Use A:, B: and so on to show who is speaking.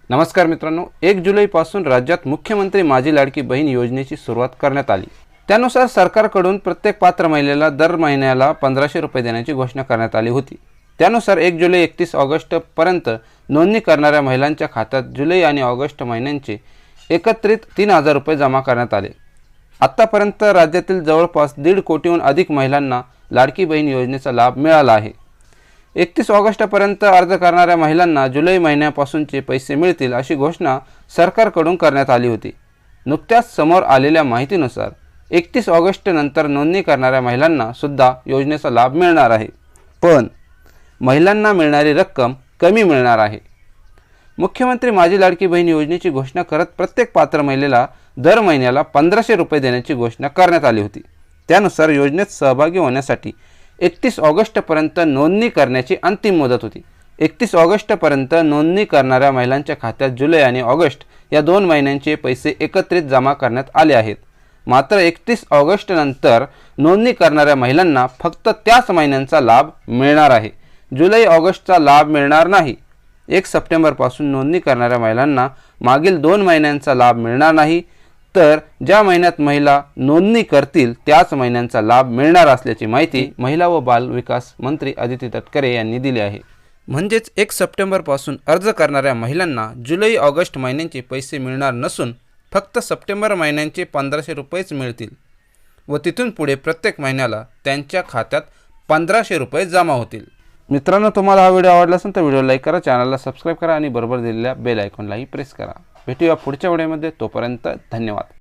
A: नमस्कार मित्रांनो, 1 जुलैपासून राज्यात मुख्यमंत्री माझी लाडकी बहीण योजनेची सुरुवात करण्यात आली। त्यानुसार सरकारकडून प्रत्येक पात्र महिलेला दर महिन्याला 1500 रुपये देण्याची घोषणा करण्यात आली होती। त्यानुसार 1 जुलै 31 ऑगस्टपर्यंत नोंदणी करणाऱ्या महिलांच्या खात्यात जुलै आणि ऑगस्ट महिन्यांचे एकत्रित 3000 रुपये जमा करण्यात आले। आतापर्यंत राज्यातील जवळपास 1.5 कोटीहून अधिक महिलांना लाडकी बहीण योजनेचा लाभ मिळाला आहे। 31 ऑगस्टपर्यंत अर्ज करणाऱ्या महिलांना जुलै महिन्यापासूनचे पैसे मिळतील अशी घोषणा सरकारकडून करण्यात आली होती। नुकत्याच समोर आलेल्या माहितीनुसार 31 ऑगस्ट नंतर नोंदणी करणाऱ्या महिलांना सुद्धा योजनेचा लाभ मिळणार आहे, पण महिलांना मिळणारी रक्कम कमी मिळणार आहे। मुख्यमंत्री माझी लाडकी बहीण योजनेची घोषणा करत प्रत्येक पात्र महिलेला दर महिन्याला 1500 रुपये देण्याची घोषणा करण्यात आली होती। त्यानुसार योजनेत सहभागी होण्यासाठी 31 ऑगस्टपर्यंत नोंदणी करण्याची अंतिम मुदत होती। 31 ऑगस्टपर्यंत नोंदणी करणाऱ्या महिलांच्या खात्यात जुलै आणि ऑगस्ट या 2 महिन्यांचे पैसे एकत्रित जमा करण्यात आले आहेत। मात्र 31 ऑगस्ट नंतर नोंदणी करणाऱ्या महिलांना फक्त त्याच महिन्यांचा लाभ मिळणार आहे, जुलै ऑगस्टचा लाभ मिळणार नाही। 1 सप्टेंबरपासून नोंदणी करणाऱ्या महिलांना मागील 2 महिन्यांचा लाभ मिळणार नाही, तर ज्या महिन्यात महिला नोंदणी करतील त्याच महिन्यांचा लाभ मिळणार असल्याची माहिती महिला व बाल विकास मंत्री अदिती तटकरे यांनी दिली आहे। म्हणजेच 1 सप्टेंबरपासून अर्ज करणाऱ्या महिलांना जुलै ऑगस्ट महिन्यांचे पैसे मिळणार नसून फक्त सप्टेंबर महिन्यांचे 1500 रुपयेच मिळतील व तिथून पुढे प्रत्येक महिन्याला त्यांच्या खात्यात 1500 रुपये जमा होतील। मित्रांनो, तुम्हाला हा व्हिडिओ आवडला असेल तर व्हिडिओ लाईक करा, चॅनलला सबस्क्राईब करा आणि बरोबर दिलेल्या बेल आयकॉनलाही प्रेस करा। भेटूया पुढच्या व्हिडिओमध्ये, तोपर्यंत धन्यवाद।